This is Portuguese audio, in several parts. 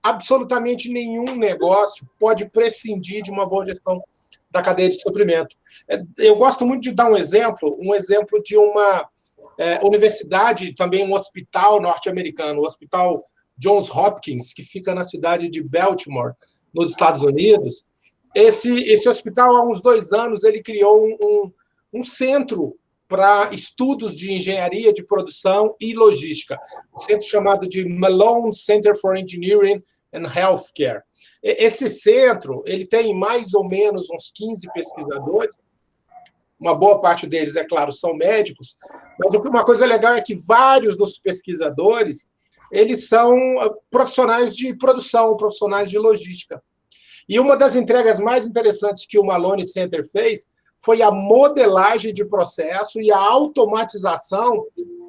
absolutamente nenhum negócio pode prescindir de uma boa gestão da cadeia de suprimento. Eu gosto muito de dar um exemplo de uma universidade, também um hospital norte-americano, o Hospital Johns Hopkins, que fica na cidade de Baltimore, nos Estados Unidos. Esse hospital, há uns 2 anos, ele criou um centro para estudos de engenharia de produção e logística, um centro chamado de Malone Center for Engineering and Healthcare. Esse centro ele tem mais ou menos uns 15 pesquisadores, uma boa parte deles, é claro, são médicos, mas uma coisa legal é que vários dos pesquisadores eles são profissionais de produção, profissionais de logística. E uma das entregas mais interessantes que o Malone Center fez foi a modelagem de processo e a automatização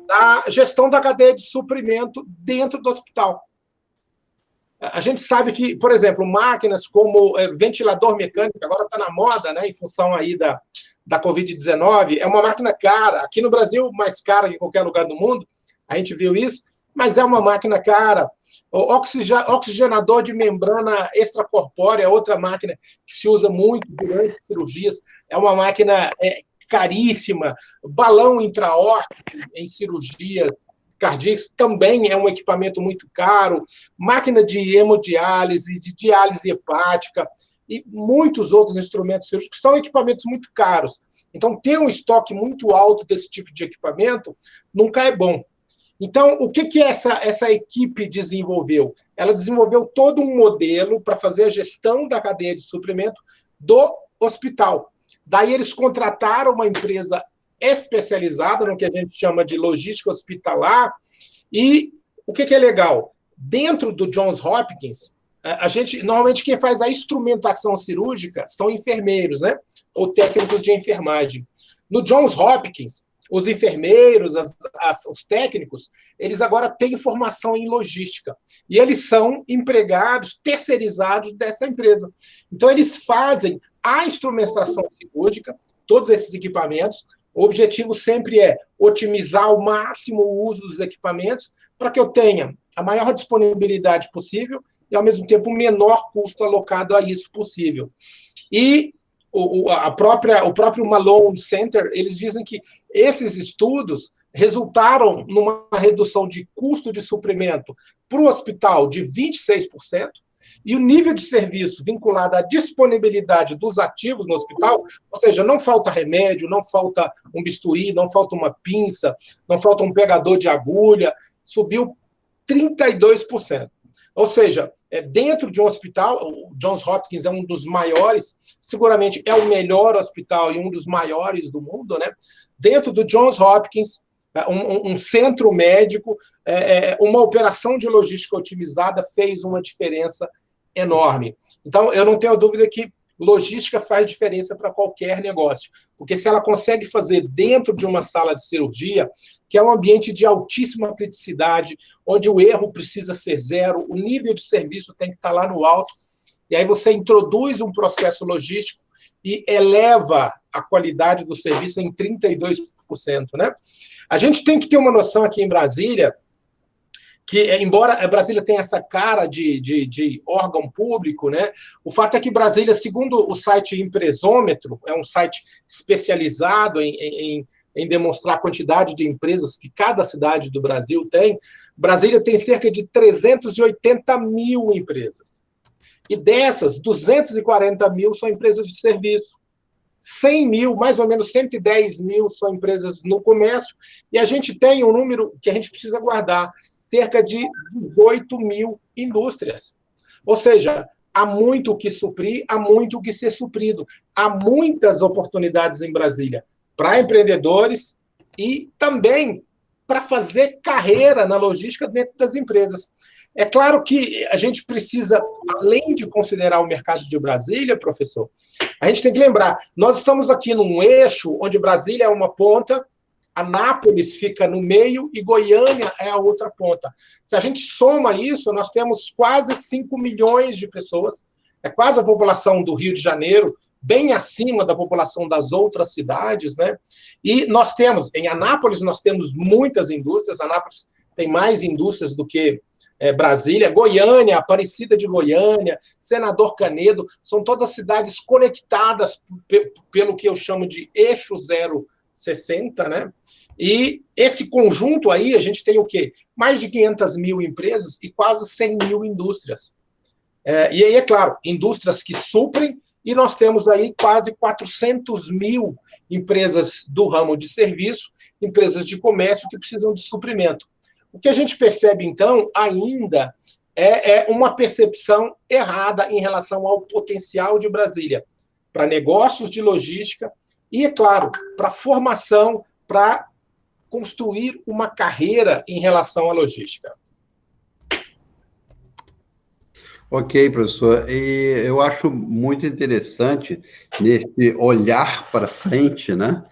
da gestão da cadeia de suprimento dentro do hospital. A gente sabe que, por exemplo, máquinas como ventilador mecânico, agora está na moda, né, em função aí da Covid-19, é uma máquina cara. Aqui no Brasil, mais cara que em qualquer lugar do mundo, a gente viu isso, mas é uma máquina cara. O oxigenador de membrana extracorpórea, outra máquina que se usa muito durante cirurgias, é uma máquina caríssima. Balão intraórtico em cirurgias cardíacas também é um equipamento muito caro. Máquina de hemodiálise, de diálise hepática e muitos outros instrumentos cirúrgicos são equipamentos muito caros. Então, ter um estoque muito alto desse tipo de equipamento nunca é bom. Então, o que essa equipe desenvolveu? Ela desenvolveu todo um modelo para fazer a gestão da cadeia de suprimento do hospital. Daí eles contrataram uma empresa especializada no que a gente chama de logística hospitalar. E o que é legal? Dentro do Johns Hopkins, normalmente quem faz a instrumentação cirúrgica são enfermeiros, né? Ou técnicos de enfermagem. No Johns Hopkins, os enfermeiros, os técnicos, eles agora têm formação em logística. E eles são empregados terceirizados dessa empresa. Então, eles fazem a instrumentação cirúrgica, todos esses equipamentos. O objetivo sempre é otimizar ao máximo o uso dos equipamentos para que eu tenha a maior disponibilidade possível e, ao mesmo tempo, o menor custo alocado a isso possível. E o próprio Malone Center, eles dizem que esses estudos resultaram numa redução de custo de suprimento para o hospital de 26%, e o nível de serviço vinculado à disponibilidade dos ativos no hospital, ou seja, não falta remédio, não falta um bisturi, não falta uma pinça, não falta um pegador de agulha, subiu 32%. Ou seja, dentro de um hospital, o Johns Hopkins é um dos maiores, seguramente é o melhor hospital e um dos maiores do mundo, né? Dentro do Johns Hopkins, um centro médico, uma operação de logística otimizada fez uma diferença enorme. Então, eu não tenho dúvida que logística faz diferença para qualquer negócio, porque se ela consegue fazer dentro de uma sala de cirurgia, que é um ambiente de altíssima criticidade, onde o erro precisa ser zero, o nível de serviço tem que estar lá no alto, e aí você introduz um processo logístico e eleva a qualidade do serviço em 32%, né? A gente tem que ter uma noção aqui em Brasília, que, embora a Brasília tenha essa cara de órgão público, né, o fato é que Brasília, segundo o site Empresômetro, é um site especializado em demonstrar a quantidade de empresas que cada cidade do Brasil tem, Brasília tem cerca de 380 mil empresas. E dessas, 240 mil são empresas de serviço. 100 mil, mais ou menos 110 mil são empresas no comércio, e a gente tem um número que a gente precisa guardar, cerca de 18 mil indústrias. Ou seja, há muito o que suprir, há muito o que ser suprido. Há muitas oportunidades em Brasília para empreendedores e também para fazer carreira na logística dentro das empresas. É claro que a gente precisa, além de considerar o mercado de Brasília, professor, a gente tem que lembrar, nós estamos aqui num eixo onde Brasília é uma ponta, Anápolis fica no meio e Goiânia é a outra ponta. Se a gente soma isso, nós temos quase 5 milhões de pessoas, é quase a população do Rio de Janeiro, bem acima da população das outras cidades, né? E nós temos, em Anápolis, nós temos muitas indústrias, Anápolis tem mais indústrias do que Brasília, Goiânia, Aparecida de Goiânia, Senador Canedo, são todas cidades conectadas pelo que eu chamo de eixo 060, né? E esse conjunto aí, a gente tem o quê? Mais de 500 mil empresas e quase 100 mil indústrias. E aí, é claro, indústrias que suprem, e nós temos aí quase 400 mil empresas do ramo de serviço, empresas de comércio que precisam de suprimento. O que a gente percebe, então, ainda é uma percepção errada em relação ao potencial de Brasília para negócios de logística e, é claro, para formação, para construir uma carreira em relação à logística. Ok, professor. E eu acho muito interessante, nesse olhar para frente, né?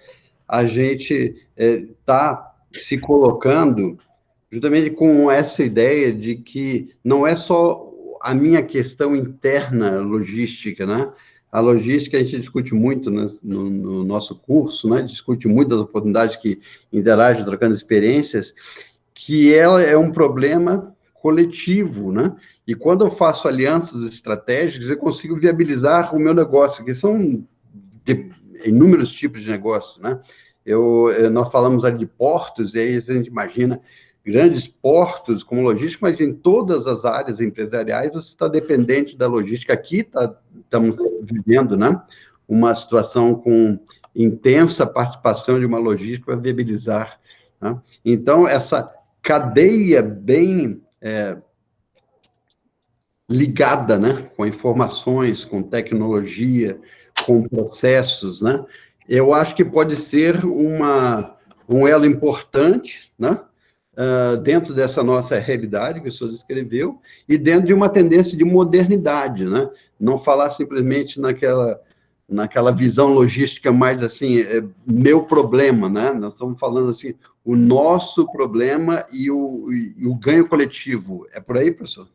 A gente está se colocando justamente com essa ideia de que não é só a minha questão interna logística, né? A logística a gente discute muito no nosso curso, né? Discute muito das oportunidades que interagem, trocando experiências, que ela é um problema coletivo, né? E quando eu faço alianças estratégicas, eu consigo viabilizar o meu negócio, que são de inúmeros tipos de negócios, né? Nós falamos ali de portos, e aí a gente imagina grandes portos como logística, mas em todas as áreas empresariais você está dependente da logística. Aqui estamos vivendo, né, uma situação com intensa participação de uma logística para viabilizar, né? Então, essa cadeia bem ligada, né, com informações, com tecnologia, com processos, né? Eu acho que pode ser um elo importante, né, dentro dessa nossa realidade que o senhor descreveu, e dentro de uma tendência de modernidade, né? Não falar simplesmente naquela visão logística mais assim, meu problema, né? Nós estamos falando assim, o nosso problema e o ganho coletivo. É por aí, professor?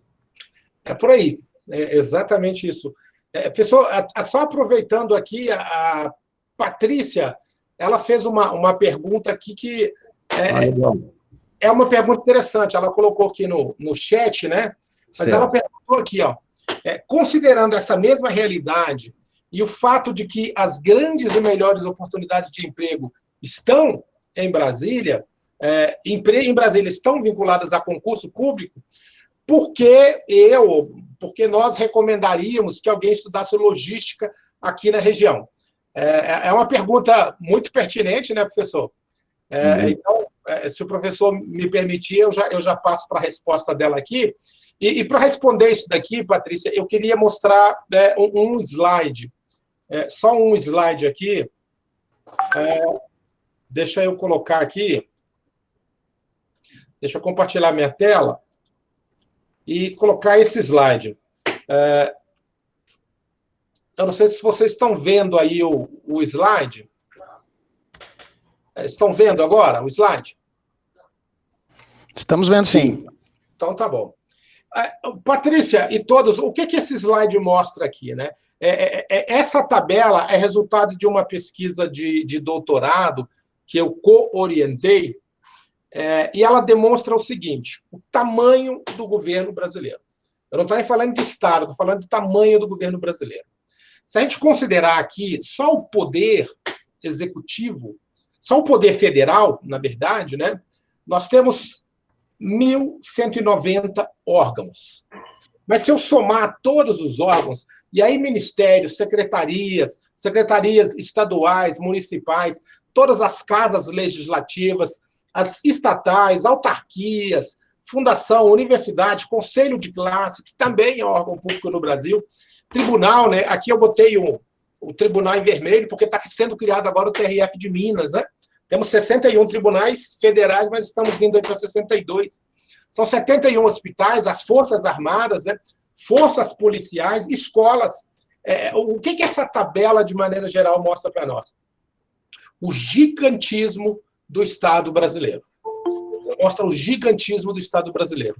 É por aí, é exatamente isso. Professor, só aproveitando aqui, a Patrícia, ela fez uma pergunta aqui que é uma pergunta interessante. Ela colocou aqui no chat, né? Mas ela perguntou aqui, ó, considerando essa mesma realidade e o fato de que as grandes e melhores oportunidades de emprego estão em Brasília, em Brasília estão vinculadas a concurso público, porque nós recomendaríamos que alguém estudasse logística aqui na região? É uma pergunta muito pertinente, né, professor? Então, se o professor me permitir, eu já passo para a resposta dela aqui. E para responder isso daqui, Patrícia, eu queria mostrar um slide. Só um slide aqui. Deixa eu colocar aqui. Deixa eu compartilhar minha tela e colocar esse slide. Eu não sei se vocês estão vendo aí o slide. Estão vendo agora o slide? Estamos vendo, sim. Então, tá bom. Patrícia e todos, o que esse slide mostra aqui, né? Essa tabela é resultado de uma pesquisa de doutorado que eu co-orientei, e ela demonstra o seguinte: o tamanho do governo brasileiro. Eu não estou nem falando de Estado, estou falando do tamanho do governo brasileiro. Se a gente considerar aqui só o poder executivo, só o poder federal, na verdade, né, nós temos 1.190 órgãos. Mas se eu somar todos os órgãos, e aí ministérios, secretarias estaduais, municipais, todas as casas legislativas, as estatais, autarquias, fundação, universidade, conselho de classe, que também é órgão público no Brasil, tribunal, né? Aqui eu botei o tribunal em vermelho, porque está sendo criado agora o TRF de Minas, né? Temos 61 tribunais federais, mas estamos indo para 62. São 71 hospitais, as Forças Armadas, né? Forças policiais, escolas. O que essa tabela, de maneira geral, mostra para nós? O gigantismo do Estado brasileiro. Mostra o gigantismo do Estado brasileiro.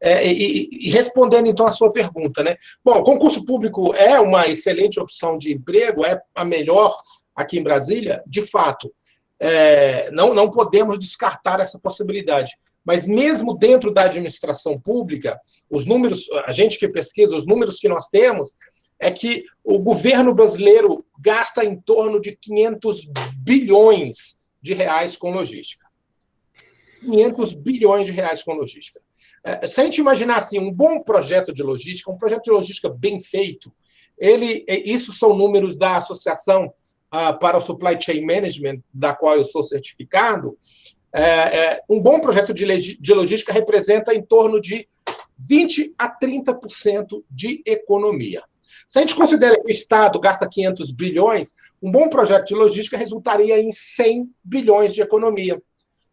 E respondendo, então, a sua pergunta, né? Bom, concurso público é uma excelente opção de emprego, é a melhor aqui em Brasília, de fato. Não podemos descartar essa possibilidade. mas mesmo dentro da administração pública, os números, a gente que pesquisa, os números que nós temos é que o governo brasileiro gasta em torno de 500 bilhões de reais com logística. 500 bilhões de reais com logística. Se a gente imaginar assim, um bom projeto de logística, um projeto de logística bem feito, isso são números da Associação para o Supply Chain Management, da qual eu sou certificado. Um bom projeto de logística representa em torno de 20% a 30% de economia. Se a gente considera que o Estado gasta 500 bilhões, um bom projeto de logística resultaria em 100 bilhões de economia.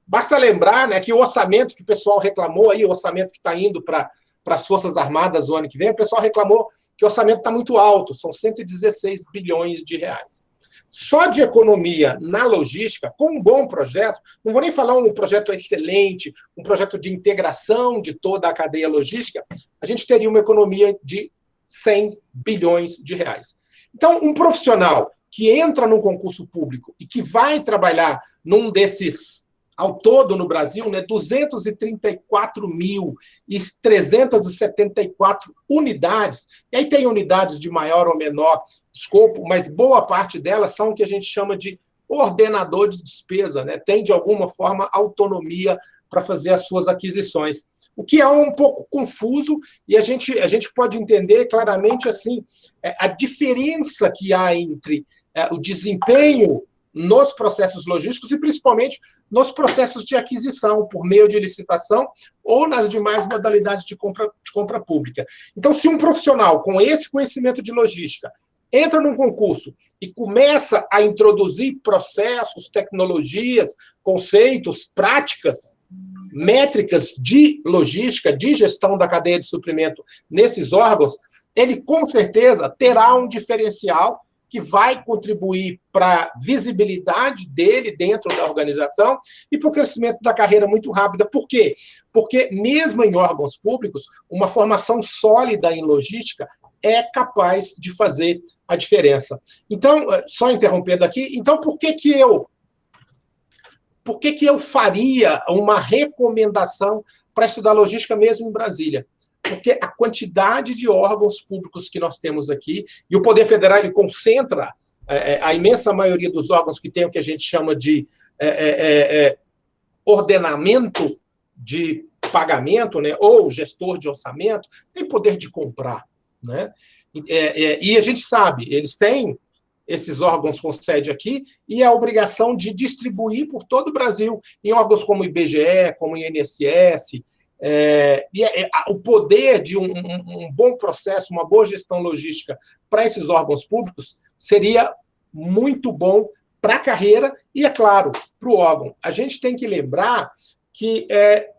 Basta lembrar, né, que o orçamento que o pessoal reclamou, aí, o orçamento que está indo para as Forças Armadas o ano que vem, o pessoal reclamou que o orçamento está muito alto, são 116 bilhões de reais. Só de economia na logística, com um bom projeto, não vou nem falar um projeto excelente, um projeto de integração de toda a cadeia logística, a gente teria uma economia de 100 bilhões de reais. Então, um profissional que entra num concurso público e que vai trabalhar num desses, ao todo no Brasil, né, 234.374 unidades, e aí tem unidades de maior ou menor escopo, mas boa parte delas são o que a gente chama de ordenador de despesa, né? Tem, de alguma forma, autonomia para fazer as suas aquisições. O que é um pouco confuso, e a gente pode entender claramente assim a diferença que há entre o desempenho nos processos logísticos e, principalmente, nos processos de aquisição, por meio de licitação ou nas demais modalidades de compra pública. Então, se um profissional com esse conhecimento de logística entra num concurso e começa a introduzir processos, tecnologias, conceitos, práticas, métricas de logística, de gestão da cadeia de suprimento nesses órgãos, ele com certeza terá um diferencial que vai contribuir para a visibilidade dele dentro da organização e para o crescimento da carreira muito rápida. Por quê? Porque, mesmo em órgãos públicos, uma formação sólida em logística é capaz de fazer a diferença. Então, só interrompendo aqui, então por que eu faria uma recomendação para estudar logística mesmo em Brasília? Porque a quantidade de órgãos públicos que nós temos aqui, e o Poder Federal ele concentra a imensa maioria dos órgãos que tem o que a gente chama de ordenamento de pagamento, né, ou gestor de orçamento, tem poder de comprar. Né? E a gente sabe, eles têm esses órgãos com sede aqui, e a obrigação de distribuir por todo o Brasil, em órgãos como o IBGE, como o INSS, o poder de um bom processo, uma boa gestão logística para esses órgãos públicos seria muito bom para a carreira e, é claro, para o órgão. A gente tem que lembrar que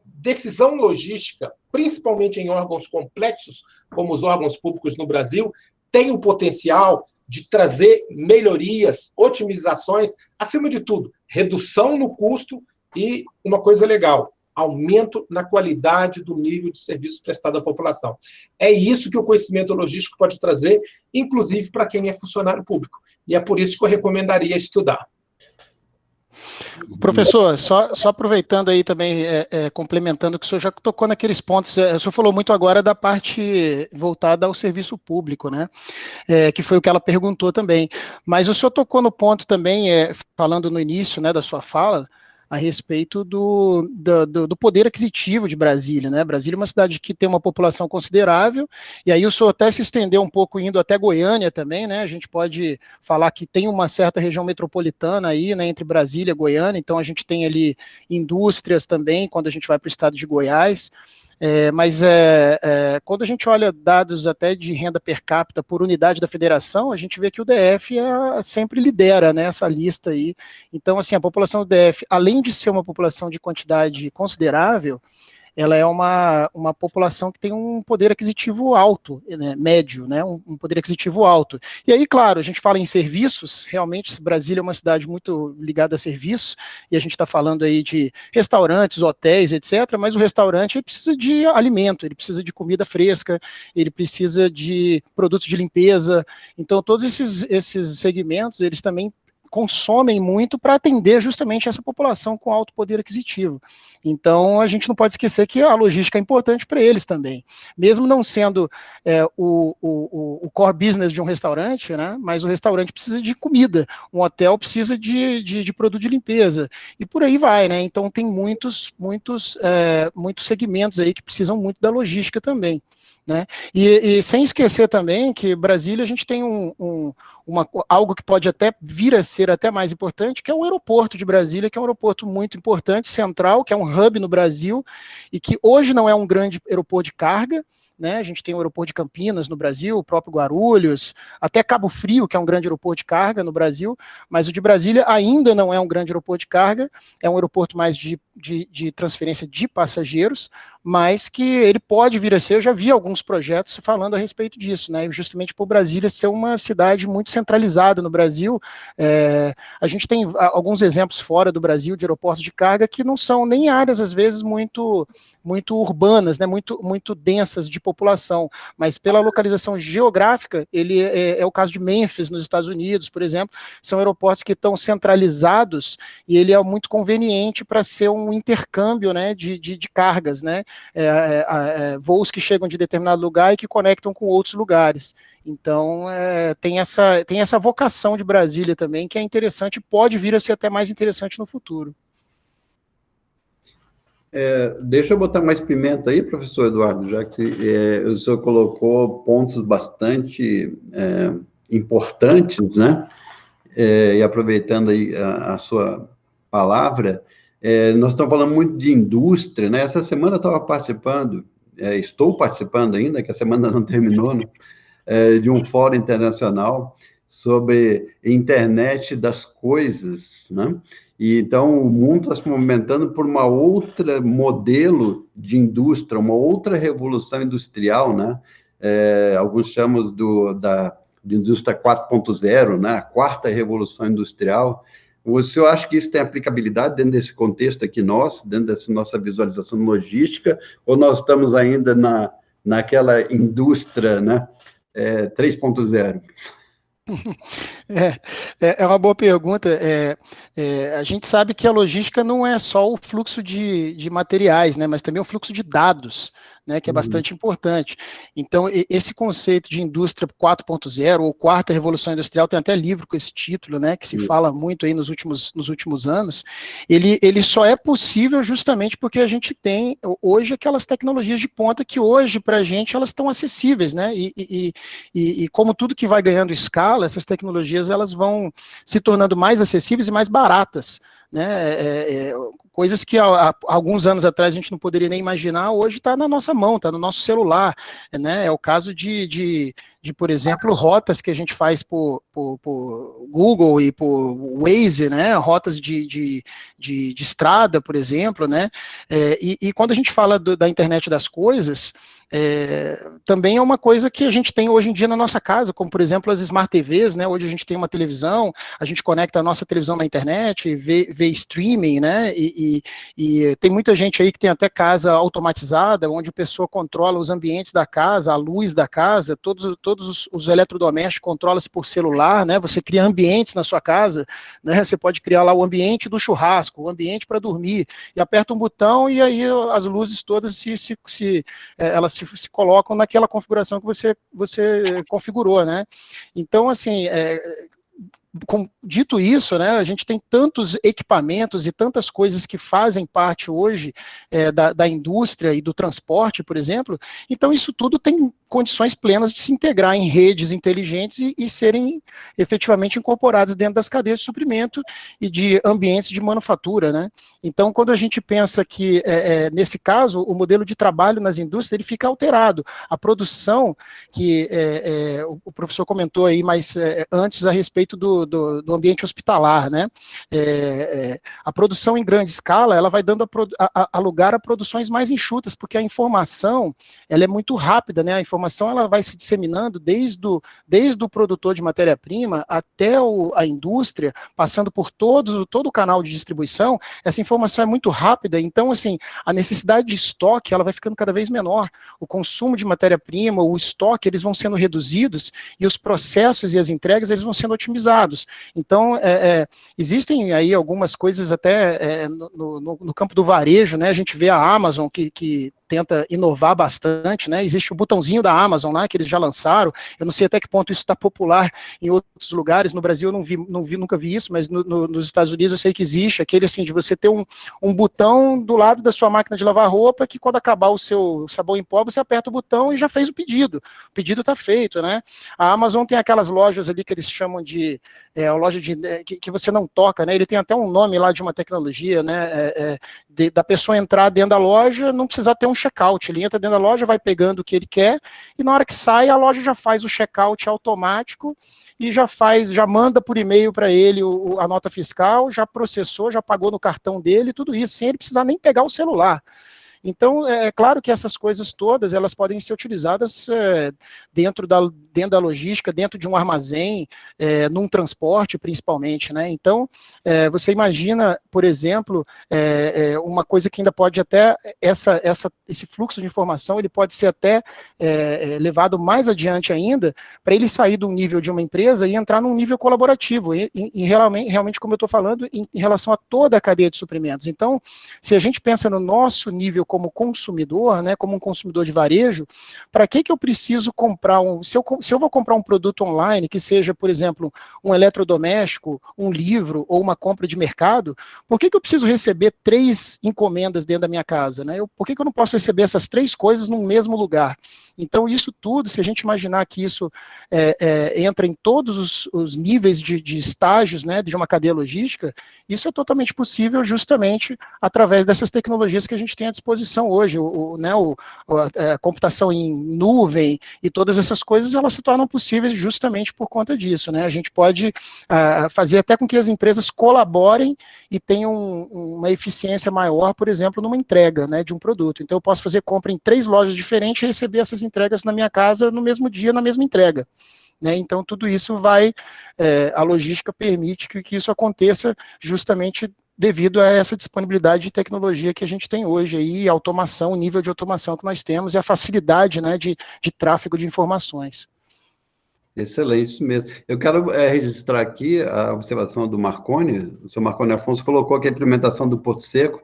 decisão logística, principalmente em órgãos complexos, como os órgãos públicos no Brasil, tem o potencial de trazer melhorias, otimizações, acima de tudo, redução no custo e, uma coisa legal, aumento na qualidade do nível de serviço prestado à população. É isso que o conhecimento logístico pode trazer, inclusive para quem é funcionário público. E é por isso que eu recomendaria estudar. Professor, só aproveitando aí também, complementando que o senhor já tocou naqueles pontos, o senhor falou muito agora da parte voltada ao serviço público, né? Que foi o que ela perguntou também. Mas o senhor tocou no ponto também, falando no início, né, da sua fala, a respeito do poder aquisitivo de Brasília, né? Brasília é uma cidade que tem uma população considerável, e aí o senhor até se estendeu um pouco indo até Goiânia também, né? A gente pode falar que tem uma certa região metropolitana aí, né, entre Brasília e Goiânia, então a gente tem ali indústrias também, quando a gente vai para o estado de Goiás. Mas quando a gente olha dados até de renda per capita por unidade da federação, a gente vê que o DF sempre lidera, né, essa lista aí. Então, assim, a população do DF, além de ser uma população de quantidade considerável, ela é uma população que tem um poder aquisitivo alto, né, médio, né, um poder aquisitivo alto. E aí, claro, a gente fala em serviços, realmente Brasília é uma cidade muito ligada a serviços, e a gente está falando aí de restaurantes, hotéis, etc., mas o restaurante ele precisa de alimento, ele precisa de comida fresca, ele precisa de produtos de limpeza, então todos esses segmentos, eles também consomem muito para atender justamente essa população com alto poder aquisitivo. Então, a gente não pode esquecer que a logística é importante para eles também. Mesmo não sendo o core business de um restaurante, né, mas o restaurante precisa de comida, um hotel precisa de produto de limpeza, e por aí vai, né? Então, tem muitos segmentos aí que precisam muito da logística também. Né? E sem esquecer também que Brasília a gente tem algo que pode até vir a ser até mais importante, que é o aeroporto de Brasília, que é um aeroporto muito importante, central, que é um hub no Brasil, e que hoje não é um grande aeroporto de carga, né? A gente tem o aeroporto de Campinas no Brasil, o próprio Guarulhos, até Cabo Frio, que é um grande aeroporto de carga no Brasil, mas o de Brasília ainda não é um grande aeroporto de carga, é um aeroporto mais de transferência de passageiros, mas que ele pode vir a ser, eu já vi alguns projetos falando a respeito disso, né? Justamente por Brasília ser uma cidade muito centralizada no Brasil. A gente tem alguns exemplos fora do Brasil de aeroportos de carga que não são nem áreas, às vezes, muito urbanas, né? Muito densas de população, mas pela localização geográfica, ele é o caso de Memphis, nos Estados Unidos, por exemplo, são aeroportos que estão centralizados e ele é muito conveniente para ser um intercâmbio, né, de cargas, né, voos que chegam de determinado lugar e que conectam com outros lugares. Então, tem essa vocação de Brasília também, que é interessante e pode vir a ser até mais interessante no futuro. Deixa eu botar mais pimenta aí, professor Eduardo, já que o senhor colocou pontos bastante importantes, né? E aproveitando aí a sua palavra, nós estamos falando muito de indústria, né? Essa semana eu estava participando, estou participando ainda, que a semana não terminou, né? De um fórum internacional sobre internet das coisas, né? E então o mundo está se movimentando por uma outra modelo de indústria, uma outra revolução industrial, né? Alguns chamam de indústria 4.0, né? A quarta revolução industrial. O senhor acha que isso tem aplicabilidade dentro desse contexto aqui nosso, dentro dessa nossa visualização logística, ou nós estamos ainda naquela indústria, né? 3.0? É uma boa pergunta. A gente sabe que a logística não é só o fluxo de materiais, né, mas também o fluxo de dados, né, que é bastante importante. Então, esse conceito de indústria 4.0, ou quarta revolução industrial, tem até livro com esse título, né, que se fala muito aí nos últimos anos, ele só é possível justamente porque a gente tem hoje aquelas tecnologias de ponta que hoje, para a gente, elas estão acessíveis, né, e como tudo que vai ganhando escala, essas tecnologias elas vão se tornando mais acessíveis e mais baratas, né? Coisas que há alguns anos atrás a gente não poderia nem imaginar, hoje está na nossa mão, está no nosso celular, né? É o caso de, por exemplo, rotas que a gente faz por Google e por Waze, né? Rotas de estrada, por exemplo, né? E quando a gente fala da internet das coisas, também é uma coisa que a gente tem hoje em dia na nossa casa, como, por exemplo, as Smart TVs, né? Hoje a gente tem uma televisão, a gente conecta a nossa televisão na internet, vê streaming, né? E tem muita gente aí que tem até casa automatizada, onde a pessoa controla os ambientes da casa, a luz da casa, todos os eletrodomésticos controlam-se por celular, né? Você cria ambientes na sua casa, né? Você pode criar lá o ambiente do churrasco, o ambiente para dormir, e aperta um botão e aí as luzes todas elas se colocam naquela configuração que você configurou, né? Então, assim, dito isso, né, a gente tem tantos equipamentos e tantas coisas que fazem parte hoje da indústria e do transporte, por exemplo, então isso tudo tem condições plenas de se integrar em redes inteligentes e serem efetivamente incorporadas dentro das cadeias de suprimento e de ambientes de manufatura, né? Então, quando a gente pensa que, nesse caso, o modelo de trabalho nas indústrias, ele fica alterado. A produção, que o professor comentou aí mais antes a respeito do ambiente hospitalar, né? A produção em grande escala, ela vai dando a lugar a produções mais enxutas, porque a informação, ela é muito rápida, né? A informação, ela vai se disseminando desde o produtor de matéria-prima até a indústria, passando por todo o canal de distribuição. Essa informação é muito rápida, então, assim, a necessidade de estoque, ela vai ficando cada vez menor. O consumo de matéria-prima, o estoque, eles vão sendo reduzidos e os processos e as entregas, eles vão sendo otimizados. suprimentos. Então, existem aí algumas coisas até no campo do varejo, né? A gente vê a Amazon que tenta inovar bastante, né? Existe o botãozinho da Amazon lá, que eles já lançaram. Eu não sei até que ponto isso está popular em outros lugares. No Brasil eu nunca vi isso, mas nos Estados Unidos eu sei que existe aquele assim, de você ter um botão do lado da sua máquina de lavar roupa, que quando acabar o seu sabão em pó, você aperta o botão e já fez o pedido. O pedido está feito, né? A Amazon tem aquelas lojas ali que eles chamam de loja que você não toca, né? Ele tem até um nome lá de uma tecnologia, né? Da pessoa entrar dentro da loja, não precisar ter um check-out. Ele entra dentro da loja, vai pegando o que ele quer, e na hora que sai, a loja já faz o check-out automático e já manda por e-mail para ele a nota fiscal, já processou, já pagou no cartão dele, tudo isso, sem ele precisar nem pegar o celular. Então, é claro que essas coisas todas, elas podem ser utilizadas dentro da logística, dentro de um armazém, num transporte, principalmente, né? Então, você imagina, por exemplo, uma coisa que ainda pode até, esse fluxo de informação, ele pode ser até levado mais adiante ainda, para ele sair do nível de uma empresa e entrar num nível colaborativo, e realmente, como eu estou falando, em relação a toda a cadeia de suprimentos. Então, se a gente pensa no nosso nível como consumidor, né, como um consumidor de varejo, para que eu preciso comprar se eu vou comprar um produto online, que seja, por exemplo, um eletrodoméstico, um livro ou uma compra de mercado, por que eu preciso receber 3 encomendas dentro da minha casa, né? Por que eu não posso receber essas 3 coisas no mesmo lugar? Então, isso tudo, se a gente imaginar que isso entra em todos os níveis de estágios, né, de uma cadeia logística, isso é totalmente possível justamente através dessas tecnologias que a gente tem à disposição hoje. A computação em nuvem e todas essas coisas, elas se tornam possíveis justamente por conta disso, né? A gente pode fazer até com que as empresas colaborem e tenham uma eficiência maior, por exemplo, numa entrega, né, de um produto. Então, eu posso fazer compra em 3 lojas diferentes e receber essas entregas na minha casa no mesmo dia, na mesma entrega. Né? Então, tudo isso a logística permite que isso aconteça justamente devido a essa disponibilidade de tecnologia que a gente tem hoje, aí, a automação, o nível de automação que nós temos e a facilidade, né, de tráfego de informações. Excelente, isso mesmo. Eu quero registrar aqui a observação do Marconi. O senhor Marconi Afonso colocou que a implementação do Porto Seco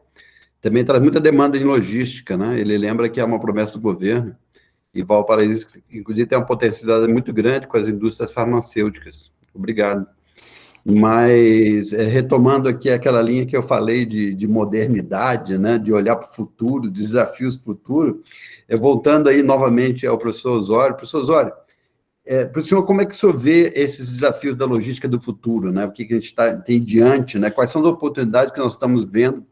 também traz muita demanda em logística, né? Ele lembra que é uma promessa do governo, e Valparaíso, inclusive, tem uma potencialidade muito grande com as indústrias farmacêuticas. Obrigado. Mas, retomando aqui aquela linha que eu falei de modernidade, né, de olhar para o futuro, desafios futuro, voltando aí novamente ao professor Osório. Professor Osório, para o senhor, como é que o senhor vê esses desafios da logística do futuro, né? O que a gente tem diante, né? Quais são as oportunidades que nós estamos vendo,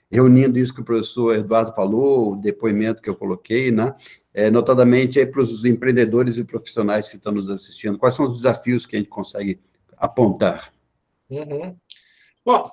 reunindo isso que o professor Eduardo falou, o depoimento que eu coloquei, né? Notadamente para os empreendedores e profissionais que estão nos assistindo, quais são os desafios que a gente consegue apontar? Uhum. Bom,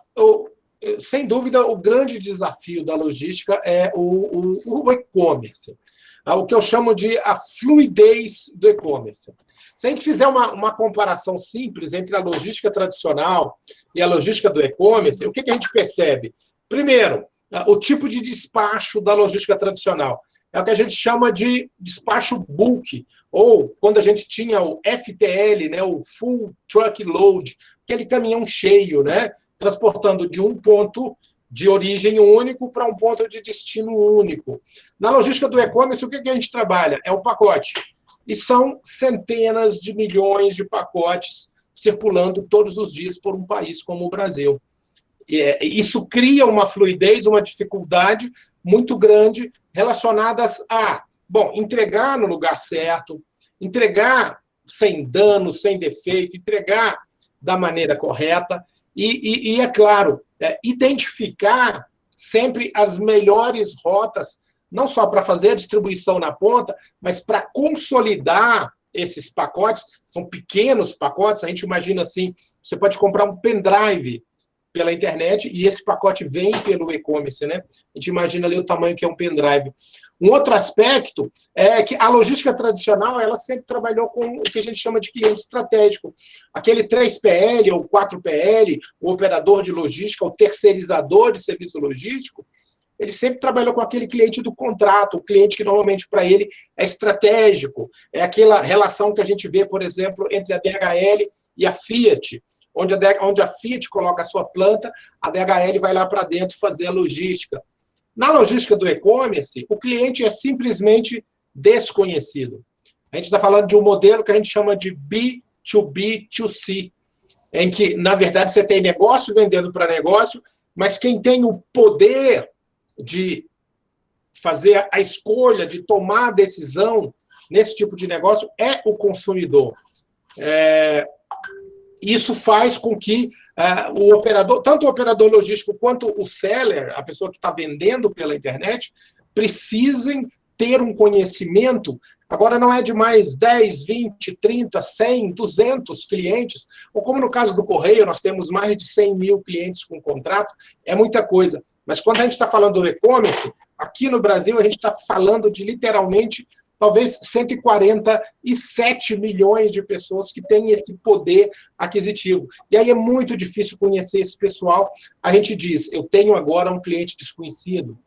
sem dúvida, o grande desafio da logística é o e-commerce, o que eu chamo de a fluidez do e-commerce. Se a gente fizer uma comparação simples entre a logística tradicional e a logística do e-commerce, o que a gente percebe? Primeiro, o tipo de despacho da logística tradicional. É o que a gente chama de despacho bulk, ou quando a gente tinha o FTL, né, o Full Truck Load, aquele caminhão cheio, né, transportando de um ponto de origem único para um ponto de destino único. Na logística do e-commerce, o que a gente trabalha? É o pacote. E são centenas de milhões de pacotes circulando todos os dias por um país como o Brasil. Isso cria uma fluidez, uma dificuldade muito grande relacionadas a, entregar no lugar certo, entregar sem dano, sem defeito, entregar da maneira correta e é claro, identificar sempre as melhores rotas, não só para fazer a distribuição na ponta, mas para consolidar esses pacotes. São pequenos pacotes, a gente imagina assim, você pode comprar um pendrive pela internet e esse pacote vem pelo e-commerce, né? A gente imagina ali o tamanho que é um pendrive. Um outro aspecto é que a logística tradicional, ela sempre trabalhou com o que a gente chama de cliente estratégico. Aquele 3PL ou 4PL, o operador de logística, o terceirizador de serviço logístico, ele sempre trabalhou com aquele cliente do contrato, o cliente que normalmente para ele é estratégico, é aquela relação que a gente vê, por exemplo, entre a DHL e a Fiat, onde a Fiat coloca a sua planta, a DHL vai lá para dentro fazer a logística. Na logística do e-commerce, o cliente é simplesmente desconhecido. A gente está falando de um modelo que a gente chama de B2B2C, em que, na verdade, você tem negócio vendendo para negócio, mas quem tem o poder de fazer a escolha, de tomar a decisão nesse tipo de negócio é o consumidor. Isso faz com que o operador, tanto o operador logístico quanto o seller, a pessoa que está vendendo pela internet, precisem ter um conhecimento. Agora não é de mais 10, 20, 30, 100, 200 clientes, ou como no caso do Correio, nós temos mais de 100 mil clientes com contrato, é muita coisa. Mas quando a gente está falando do e-commerce, aqui no Brasil a gente está falando de literalmente talvez 147 milhões de pessoas que têm esse poder aquisitivo. E aí é muito difícil conhecer esse pessoal. A gente diz, eu tenho agora um cliente desconhecido.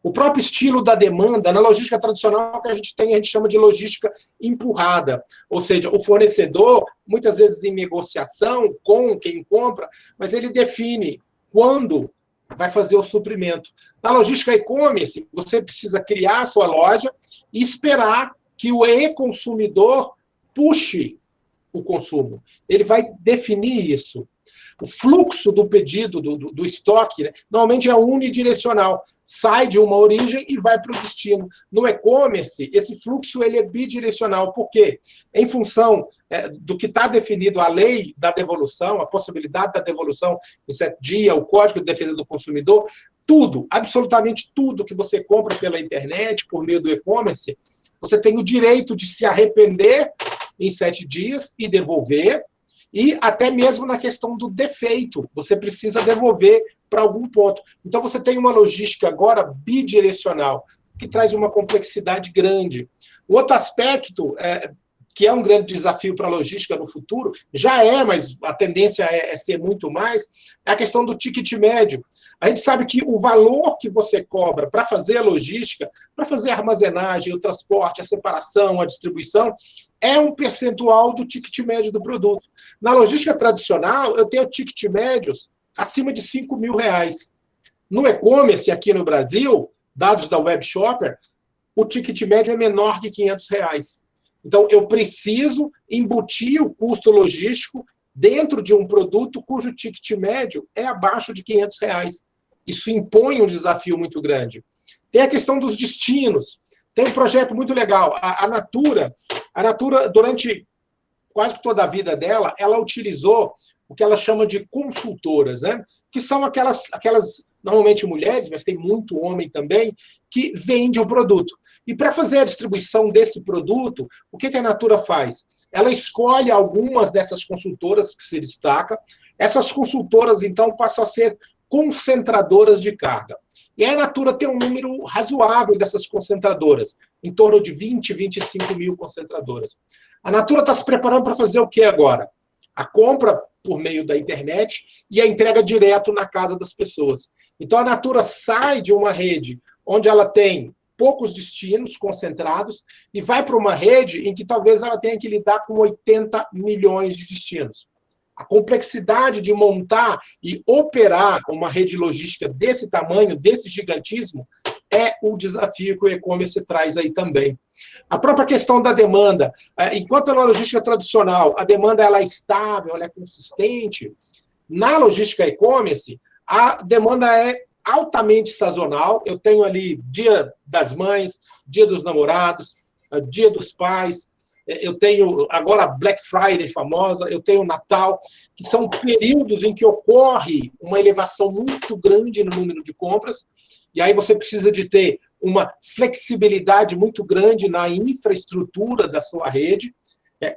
O próprio estilo da demanda, na logística tradicional que a gente chama de logística empurrada. Ou seja, o fornecedor, muitas vezes em negociação com quem compra, mas ele define quando vai fazer o suprimento. Na logística e-commerce, você precisa criar a sua loja e esperar que o e-consumidor puxe o consumo. Ele vai definir isso. O fluxo do pedido, do estoque, né, normalmente é unidirecional. Sai de uma origem e vai para o destino. No e-commerce, esse fluxo ele é bidirecional. Por quê? Em função do que está definido a lei da devolução, a possibilidade da devolução em 7 dias, o Código de Defesa do Consumidor, tudo, absolutamente tudo que você compra pela internet, por meio do e-commerce, você tem o direito de se arrepender em 7 dias e devolver, e até mesmo na questão do defeito, você precisa devolver para algum ponto. Então, você tem uma logística agora bidirecional, que traz uma complexidade grande. O outro aspecto, que é um grande desafio para a logística no futuro, já é, mas a tendência é ser muito mais, é a questão do ticket médio. A gente sabe que o valor que você cobra para fazer a logística, para fazer a armazenagem, o transporte, a separação, a distribuição, é um percentual do ticket médio do produto. Na logística tradicional, eu tenho ticket médios acima de R$5.000. No e-commerce, aqui no Brasil, dados da Web Shopper, o ticket médio é menor que R$500. Então, eu preciso embutir o custo logístico dentro de um produto cujo ticket médio é abaixo de R$500. Isso impõe um desafio muito grande. Tem a questão dos destinos. Tem um projeto muito legal. A Natura, durante quase que toda a vida dela, ela utilizou o que ela chama de consultoras, né? Que são aquelas normalmente mulheres, mas tem muito homem também, que vende o produto. E para fazer a distribuição desse produto, o que a Natura faz? Ela escolhe algumas dessas consultoras que se destacam. Essas consultoras, então, passam a ser concentradoras de carga. E a Natura tem um número razoável dessas concentradoras, em torno de 20, 25 mil concentradoras. A Natura está se preparando para fazer o que agora? A compra por meio da internet e a entrega direto na casa das pessoas. Então, a Natura sai de uma rede onde ela tem poucos destinos concentrados e vai para uma rede em que talvez ela tenha que lidar com 80 milhões de destinos. A complexidade de montar e operar uma rede logística desse tamanho, desse gigantismo, é o desafio que o e-commerce traz aí também. A própria questão da demanda. Enquanto na logística tradicional, a demanda ela é estável, ela é consistente, na logística e-commerce, a demanda é altamente sazonal. Eu tenho ali Dia das Mães, Dia dos Namorados, Dia dos Pais, eu tenho agora Black Friday famosa, eu tenho Natal, que são períodos em que ocorre uma elevação muito grande no número de compras, e aí você precisa de ter uma flexibilidade muito grande na infraestrutura da sua rede,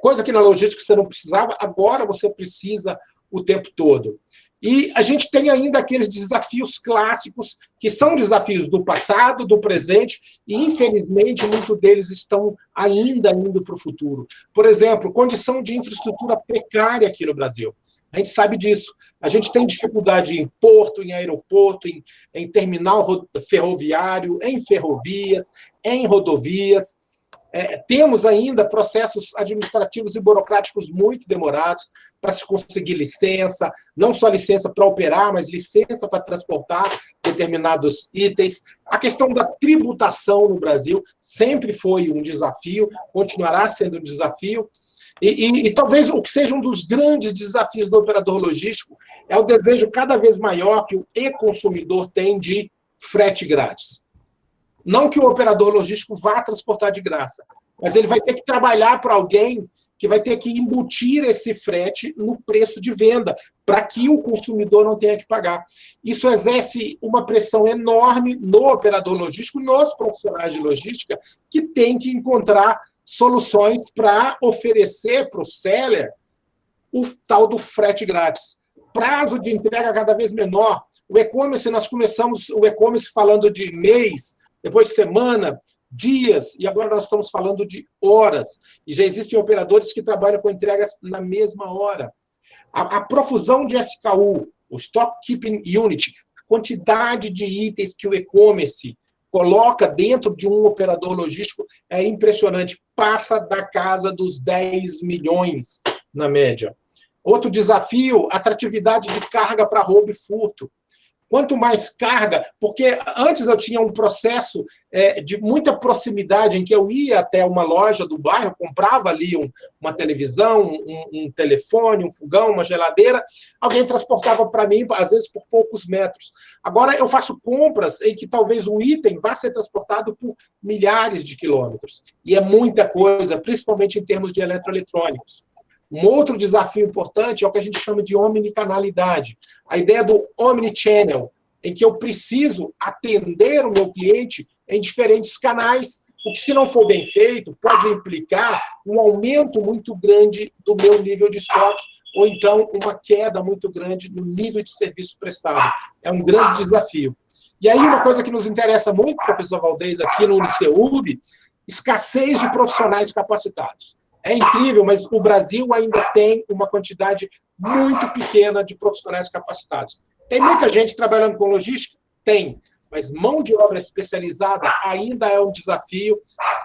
coisa que na logística você não precisava, agora você precisa o tempo todo. E a gente tem ainda aqueles desafios clássicos, que são desafios do passado, do presente, e, infelizmente, muitos deles estão ainda indo para o futuro. Por exemplo, condição de infraestrutura precária aqui no Brasil. A gente sabe disso. A gente tem dificuldade em porto, em aeroporto, em terminal ferroviário, em ferrovias, em rodovias. Temos ainda processos administrativos e burocráticos muito demorados para se conseguir licença, não só licença para operar, mas licença para transportar determinados itens. A questão da tributação no Brasil sempre foi um desafio, continuará sendo um desafio, e talvez o que seja um dos grandes desafios do operador logístico é o desejo cada vez maior que o e-consumidor tem de frete grátis. Não que o operador logístico vá transportar de graça, mas ele vai ter que trabalhar para alguém que vai ter que embutir esse frete no preço de venda, para que o consumidor não tenha que pagar. Isso exerce uma pressão enorme no operador logístico, nos profissionais de logística, que têm que encontrar soluções para oferecer para o seller o tal do frete grátis. Prazo de entrega cada vez menor. O e-commerce, nós começamos o e-commerce falando de mês, depois semana, dias, e agora nós estamos falando de horas. E já existem operadores que trabalham com entregas na mesma hora. A profusão de SKU, o Stock Keeping Unit, a quantidade de itens que o e-commerce coloca dentro de um operador logístico é impressionante. Passa da casa dos 10 milhões, na média. Outro desafio, atratividade de carga para roubo e furto. Quanto mais carga, porque antes eu tinha um processo de muita proximidade, em que eu ia até uma loja do bairro, comprava ali uma televisão, um telefone, um fogão, uma geladeira, alguém transportava para mim, às vezes por poucos metros. Agora eu faço compras em que talvez o item vá ser transportado por milhares de quilômetros. E é muita coisa, principalmente em termos de eletroeletrônicos. Um outro desafio importante é o que a gente chama de omnicanalidade. A ideia do omnichannel, em que eu preciso atender o meu cliente em diferentes canais, o que, se não for bem feito, pode implicar um aumento muito grande do meu nível de estoque, ou então uma queda muito grande no nível de serviço prestado. É um grande desafio. E aí, uma coisa que nos interessa muito, professor Valdez, aqui no Uniceub, escassez de profissionais capacitados. É incrível, mas o Brasil ainda tem uma quantidade muito pequena de profissionais capacitados. Tem muita gente trabalhando com logística? Tem. Mas mão de obra especializada ainda é um desafio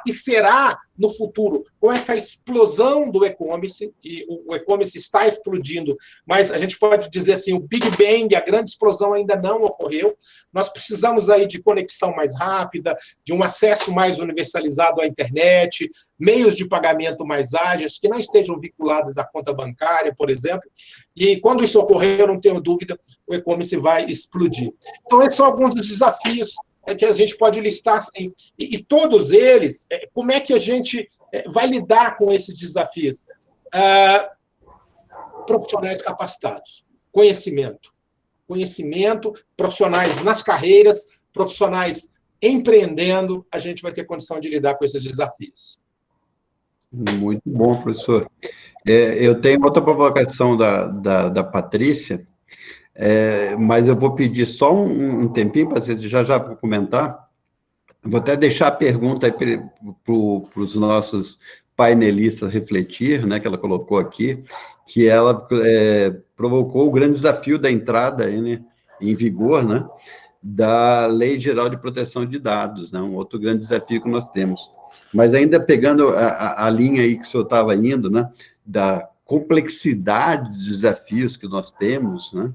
e será, no futuro, com essa explosão do e-commerce, e o e-commerce está explodindo, mas a gente pode dizer assim, o Big Bang, a grande explosão ainda não ocorreu. Nós precisamos aí de conexão mais rápida, de um acesso mais universalizado à internet, meios de pagamento mais ágeis, que não estejam vinculados à conta bancária, por exemplo. E quando isso ocorrer, eu não tenho dúvida, o e-commerce vai explodir. Então, esses são alguns dos desafios que a gente pode listar assim. E todos eles, como é que a gente vai lidar com esses desafios? Profissionais capacitados, conhecimento, profissionais nas carreiras, profissionais empreendendo, a gente vai ter condição de lidar com esses desafios. Muito bom, professor. Eu tenho outra provocação da Patrícia, mas eu vou pedir só um tempinho para vocês já vou comentar. Vou até deixar a pergunta aí para os nossos painelistas refletir, né, que ela colocou aqui, que ela provocou o grande desafio da entrada aí, né, em vigor, né, da Lei Geral de Proteção de Dados, né, um outro grande desafio que nós temos. Mas ainda pegando a linha aí que o senhor estava indo, né, da complexidade de desafios que nós temos, né,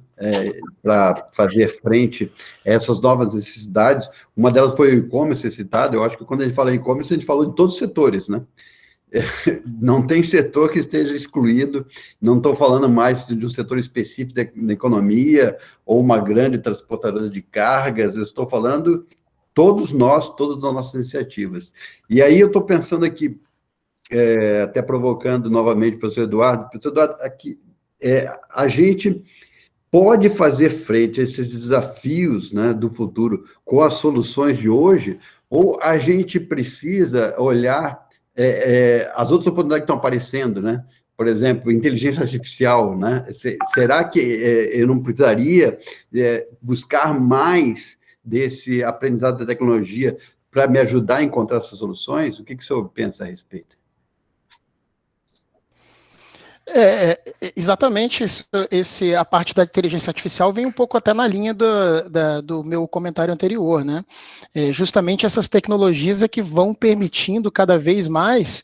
para fazer frente a essas novas necessidades, uma delas foi o e-commerce citado. Eu acho que quando a gente fala em e-commerce, a gente falou de todos os setores, né? Não tem setor que esteja excluído, não estou falando mais de um setor específico da economia, ou uma grande transportadora de cargas, eu estou falando todas as nossas iniciativas. E aí eu estou pensando aqui, até provocando novamente o professor Eduardo, aqui, a gente pode fazer frente a esses desafios, né, do futuro com as soluções de hoje, ou a gente precisa olhar as outras oportunidades que estão aparecendo, né? Por exemplo, inteligência artificial, né? Será que eu não precisaria buscar mais desse aprendizado da tecnologia para me ajudar a encontrar essas soluções? O que o senhor pensa a respeito? Exatamente, a parte da inteligência artificial vem um pouco até na linha do meu comentário anterior, né? Justamente essas tecnologias é que vão permitindo cada vez mais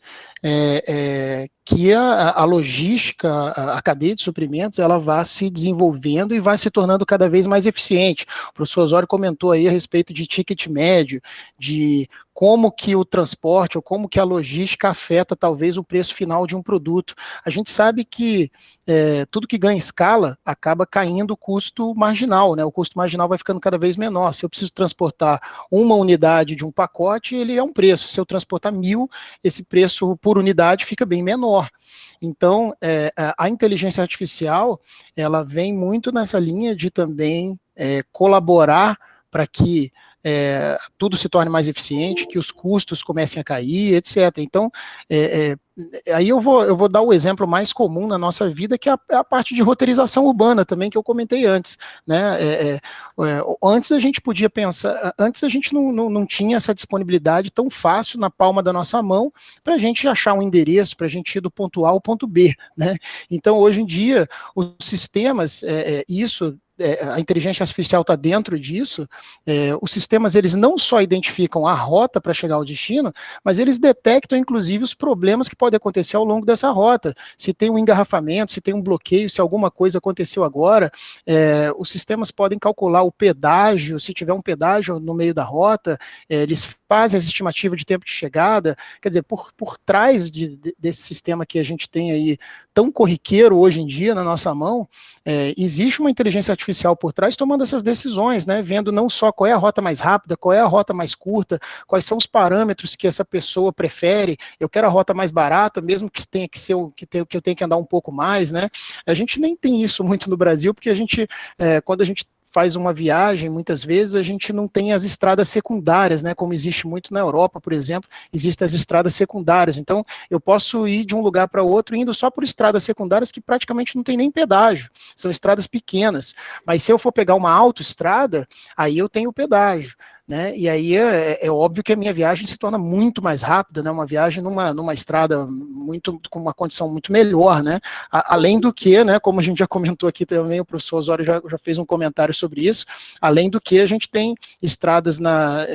que a logística, a cadeia de suprimentos, ela vá se desenvolvendo e vai se tornando cada vez mais eficiente. O professor Osório comentou aí a respeito de ticket médio, de como que o transporte ou como que a logística afeta talvez o preço final de um produto. A gente sabe que tudo que ganha escala acaba caindo o custo marginal, né? O custo marginal vai ficando cada vez menor. Se eu preciso transportar uma unidade de um pacote, ele é um preço. Se eu transportar 1.000, esse preço por unidade fica bem menor. Então, a inteligência artificial, ela vem muito nessa linha de também colaborar para que tudo se torne mais eficiente, que os custos comecem a cair, etc. Então, aí eu vou dar o exemplo mais comum na nossa vida, que é a parte de roteirização urbana também, que eu comentei antes, né? Antes a gente podia pensar, antes a gente não tinha essa disponibilidade tão fácil na palma da nossa mão para a gente achar um endereço, para a gente ir do ponto A ao ponto B, né? Então, hoje em dia, os sistemas, a inteligência artificial está dentro disso, os sistemas eles não só identificam a rota para chegar ao destino, mas eles detectam inclusive os problemas que podem acontecer ao longo dessa rota, se tem um engarrafamento, se tem um bloqueio, se alguma coisa aconteceu agora, os sistemas podem calcular o pedágio, se tiver um pedágio no meio da rota, eles fazem as estimativas de tempo de chegada, quer dizer, por trás desse sistema que a gente tem aí, tão corriqueiro hoje em dia na nossa mão, existe uma inteligência artificial por trás tomando essas decisões, né, vendo não só qual é a rota mais rápida, qual é a rota mais curta, quais são os parâmetros que essa pessoa prefere, eu quero a rota mais barata, mesmo que tenha que ser que eu tenha que andar um pouco mais, né, a gente nem tem isso muito no Brasil, porque a gente, quando a gente faz uma viagem, muitas vezes a gente não tem as estradas secundárias, né, como existe muito na Europa, por exemplo, existem as estradas secundárias, então eu posso ir de um lugar para outro indo só por estradas secundárias que praticamente não tem nem pedágio, são estradas pequenas, mas se eu for pegar uma autoestrada, aí eu tenho pedágio, né, e aí é óbvio que a minha viagem se torna muito mais rápida, né, uma viagem numa estrada com uma condição muito melhor, né, além do que, né, como a gente já comentou aqui também, o professor Osório já fez um comentário sobre isso, além do que a gente tem estradas na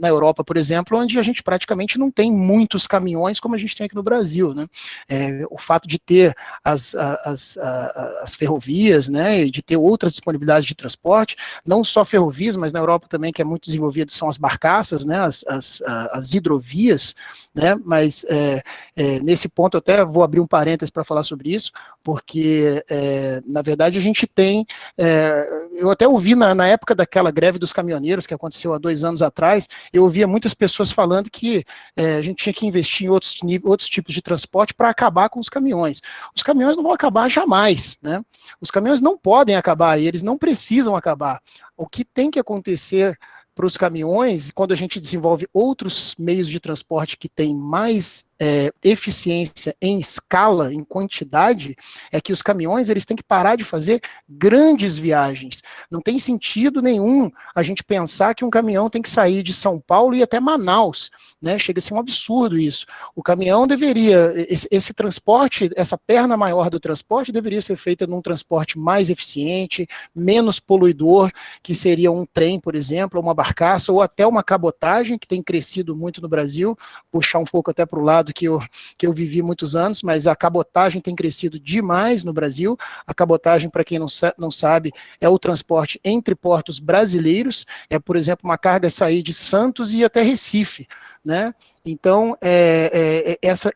Europa, por exemplo, onde a gente praticamente não tem muitos caminhões como a gente tem aqui no Brasil, né, o fato de ter as ferrovias, né, de ter outras disponibilidades de transporte, não só ferrovias, mas na Europa também, que é muito desenvolvido, são as barcaças, né, as hidrovias, né, mas nesse ponto eu até vou abrir um parênteses para falar sobre isso, porque na verdade a gente tem, eu até ouvi na época daquela greve dos caminhoneiros que aconteceu há 2 anos atrás, eu ouvia muitas pessoas falando que a gente tinha que investir em outros tipos de transporte para acabar com os caminhões. Os caminhões não vão acabar jamais, né? Os caminhões não podem acabar e eles não precisam acabar. O que tem que acontecer para os caminhões, quando a gente desenvolve outros meios de transporte que têm mais eficiência em escala, em quantidade, é que os caminhões eles têm que parar de fazer grandes viagens. Não tem sentido nenhum a gente pensar que um caminhão tem que sair de São Paulo e ir até Manaus, né? Chega a ser um absurdo isso. O caminhão deveria, esse transporte, essa perna maior do transporte deveria ser feita num transporte mais eficiente, menos poluidor, que seria um trem, por exemplo, uma barcaça, ou até uma cabotagem, que tem crescido muito no Brasil, puxar um pouco até para o lado que eu vivi muitos anos, mas a cabotagem tem crescido demais no Brasil. A cabotagem, para quem não sabe, é o transporte entre portos brasileiros, por exemplo, uma carga sair de Santos e ir até Recife, né? Então,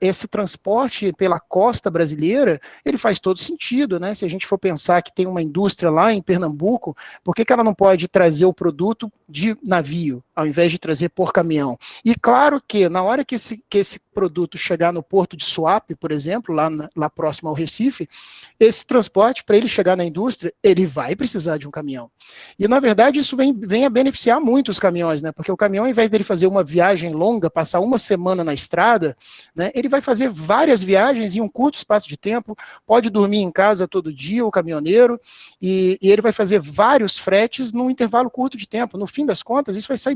esse transporte pela costa brasileira, ele faz todo sentido, né? Se a gente for pensar que tem uma indústria lá em Pernambuco, por que ela não pode trazer o produto de navio, ao invés de trazer por caminhão? E claro que, na hora que esse produto chegar no porto de Suape, por exemplo, lá próximo ao Recife, esse transporte, para ele chegar na indústria, ele vai precisar de um caminhão. E, na verdade, isso vem a beneficiar muito os caminhões, né? Porque o caminhão, ao invés dele fazer uma viagem longa, passar uma semana na estrada, né, ele vai fazer várias viagens em um curto espaço de tempo, pode dormir em casa todo dia, o caminhoneiro, e ele vai fazer vários fretes num intervalo curto de tempo. No fim das contas, isso vai sair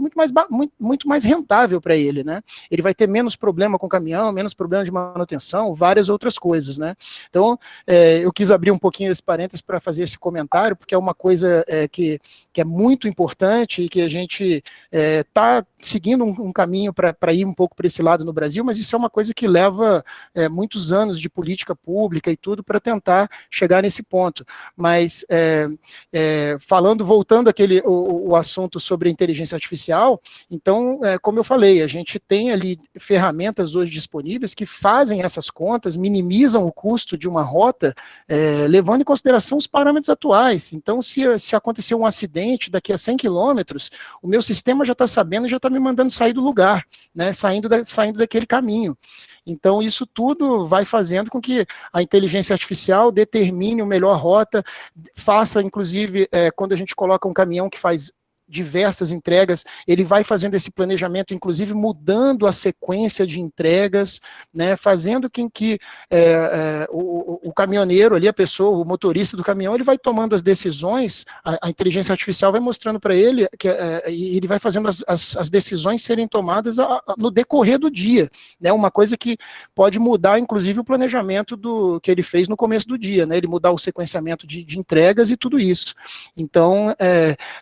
muito mais rentável para ele, né? Ele vai ter menos problema com o caminhão, menos problema de manutenção, várias outras coisas, né? Então, eu quis abrir um pouquinho esse parênteses para fazer esse comentário, porque é uma coisa que é muito importante e que a gente está seguindo um caminho para ir um pouco para esse lado no Brasil, mas isso é uma coisa que leva muitos anos de política pública e tudo para tentar chegar nesse ponto. Mas, voltando o assunto sobre a inteligência artificial, então, como eu falei, a gente tem ali ferramentas hoje disponíveis que fazem essas contas, minimizam o custo de uma rota, levando em consideração os parâmetros atuais. Então, se acontecer um acidente daqui a 100 quilômetros, o meu sistema já está sabendo e já está me mandando sair do lugar, né, saindo daquele caminho. Então, isso tudo vai fazendo com que a inteligência artificial determine a melhor rota, faça, inclusive, quando a gente coloca um caminhão que faz diversas entregas, ele vai fazendo esse planejamento, inclusive mudando a sequência de entregas, né, fazendo com que o caminhoneiro ali, a pessoa, o motorista do caminhão, ele vai tomando as decisões, a inteligência artificial vai mostrando para ele, e ele vai fazendo as decisões serem tomadas no decorrer do dia, né, uma coisa que pode mudar, inclusive, o planejamento que ele fez no começo do dia, né, ele mudar o sequenciamento de entregas e tudo isso. Então,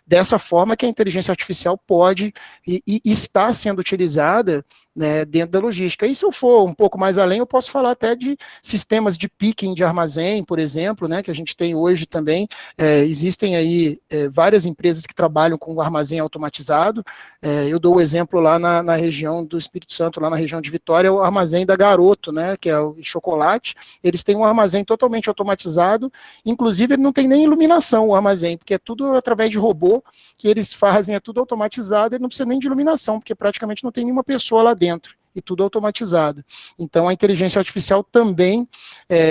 dessa forma que a inteligência artificial pode e está sendo utilizada, né, dentro da logística. E se eu for um pouco mais além, eu posso falar até de sistemas de picking de armazém, por exemplo, né, que a gente tem hoje também. Existem aí várias empresas que trabalham com armazém automatizado. Eu dou o exemplo lá na região do Espírito Santo, lá na região de Vitória, o armazém da Garoto, né, que é o chocolate. Eles têm um armazém totalmente automatizado, inclusive ele não tem nem iluminação, o armazém, porque é tudo através de robô que eles fazem, é tudo automatizado, ele não precisa nem de iluminação, porque praticamente não tem nenhuma pessoa lá dentro, e tudo automatizado. Então, a inteligência artificial também,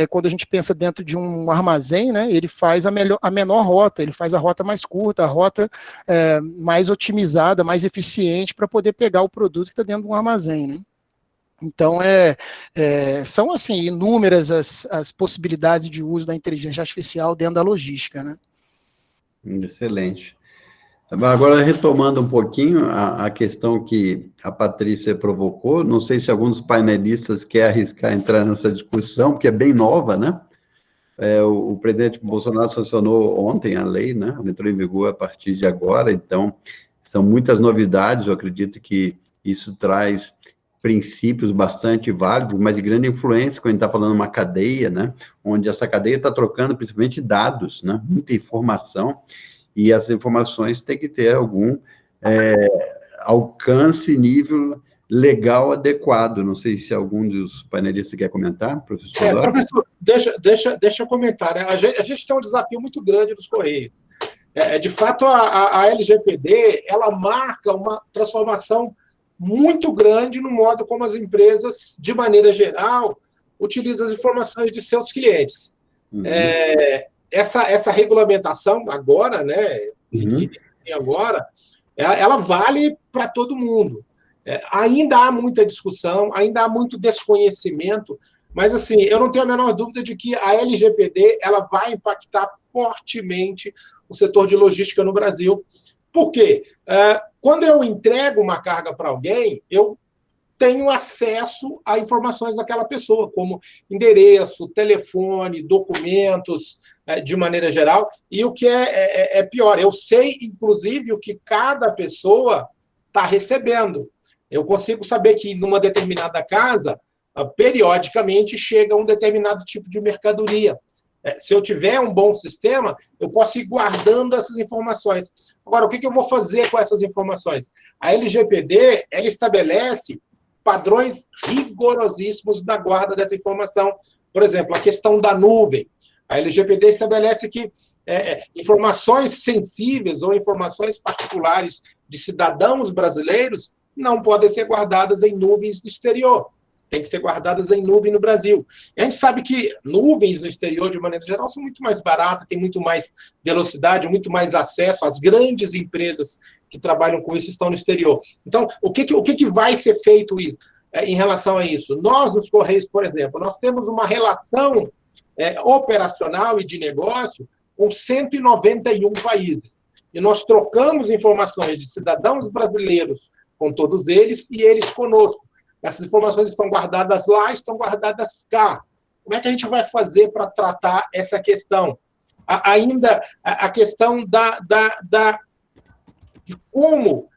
quando a gente pensa dentro de um armazém, né, ele faz a menor rota, ele faz a rota mais curta, a rota mais otimizada, mais eficiente, para poder pegar o produto que está dentro de um armazém, né. Então, são, assim, inúmeras as possibilidades de uso da inteligência artificial dentro da logística, né. Excelente. Agora, retomando um pouquinho a questão que a Patrícia provocou, não sei se alguns painelistas querem arriscar entrar nessa discussão, porque é bem nova, né? O presidente Bolsonaro sancionou ontem a lei, né? Entrou em vigor a partir de agora, então, são muitas novidades, eu acredito que isso traz princípios bastante válidos, mas de grande influência, quando a gente está falando de uma cadeia, né? Onde essa cadeia está trocando principalmente dados, né? Muita informação, e as informações têm que ter algum alcance e nível legal adequado. Não sei se algum dos painelistas quer comentar, professor. Professor, deixa eu comentar. Né? A gente tem um desafio muito grande nos Correios. De fato, a LGPD, ela marca uma transformação muito grande no modo como as empresas, de maneira geral, utilizam as informações de seus clientes. Uhum. Essa regulamentação agora, né, agora, ela vale para todo mundo. Ainda há muita discussão, ainda há muito desconhecimento, mas assim, eu não tenho a menor dúvida de que a LGPD ela vai impactar fortemente o setor de logística no Brasil. Por quê? Quando eu entrego uma carga para alguém, eu tenho acesso a informações daquela pessoa, como endereço, telefone, documentos, de maneira geral, e o que é pior, eu sei, inclusive, o que cada pessoa está recebendo. Eu consigo saber que, numa determinada casa, periodicamente chega um determinado tipo de mercadoria. Se eu tiver um bom sistema, eu posso ir guardando essas informações. Agora, o que eu vou fazer com essas informações? A LGPD, ela estabelece padrões rigorosíssimos da guarda dessa informação. Por exemplo, a questão da nuvem. A LGPD estabelece que informações sensíveis ou informações particulares de cidadãos brasileiros não podem ser guardadas em nuvens no exterior. Tem que ser guardadas em nuvem no Brasil. E a gente sabe que nuvens no exterior, de maneira geral, são muito mais baratas, tem muito mais velocidade, muito mais acesso. As grandes empresas que trabalham com isso estão no exterior. Então, o que vai ser feito isso? em relação a isso. Nós, nos Correios, por exemplo, nós temos uma relação operacional e de negócio com 191 países. E nós trocamos informações de cidadãos brasileiros com todos eles e eles conosco. Essas informações estão guardadas lá, estão guardadas cá. Como é que a gente vai fazer para tratar essa questão? Ainda a questão de como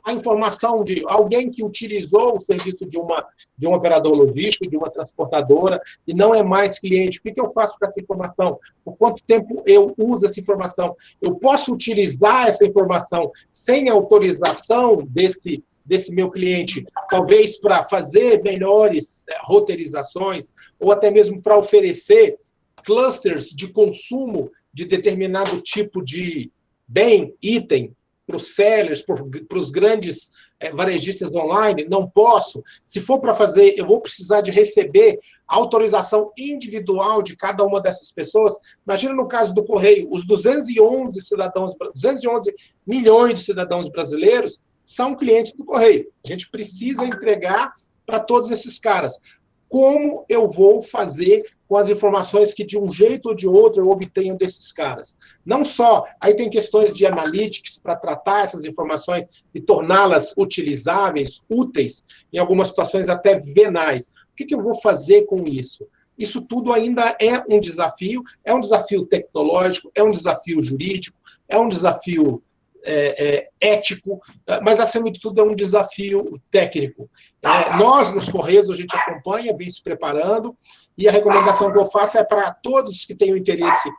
a informação de alguém que utilizou o serviço de um operador logístico, de uma transportadora, e não é mais cliente. O que eu faço com essa informação? Por quanto tempo eu uso essa informação? Eu posso utilizar essa informação sem autorização desse meu cliente, talvez para fazer melhores roteirizações, ou até mesmo para oferecer clusters de consumo de determinado tipo de bem, item, para os sellers, para os grandes varejistas online? Não posso. Se for para fazer, eu vou precisar de receber a autorização individual de cada uma dessas pessoas. Imagina no caso do Correio, os 211 milhões de cidadãos brasileiros são clientes do Correio. A gente precisa entregar para todos esses caras. Como eu vou fazer com as informações que, de um jeito ou de outro, eu obtenho desses caras? Não só, aí tem questões de analytics para tratar essas informações e torná-las utilizáveis, úteis, em algumas situações até venais. O que eu vou fazer com isso? Isso tudo ainda é um desafio tecnológico, é um desafio jurídico, é um desafio ético, mas, acima de tudo, é um desafio técnico. Nós, nos Correios, a gente acompanha, vem se preparando, e a recomendação que eu faço é para todos que tenham interesse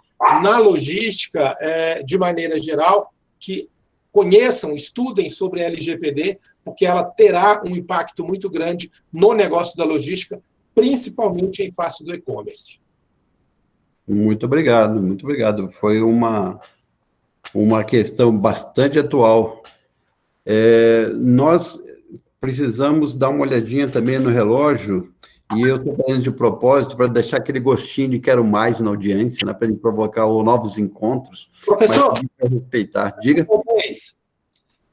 na logística, de maneira geral, que conheçam, estudem sobre a LGPD, porque ela terá um impacto muito grande no negócio da logística, principalmente em face do e-commerce. Muito obrigado, muito obrigado. Foi uma questão bastante atual. Nós precisamos dar uma olhadinha também no relógio, e eu estou fazendo de propósito para deixar aquele gostinho de quero mais na audiência, né, para ele provocar novos encontros. Professor, mas respeitar. Diga.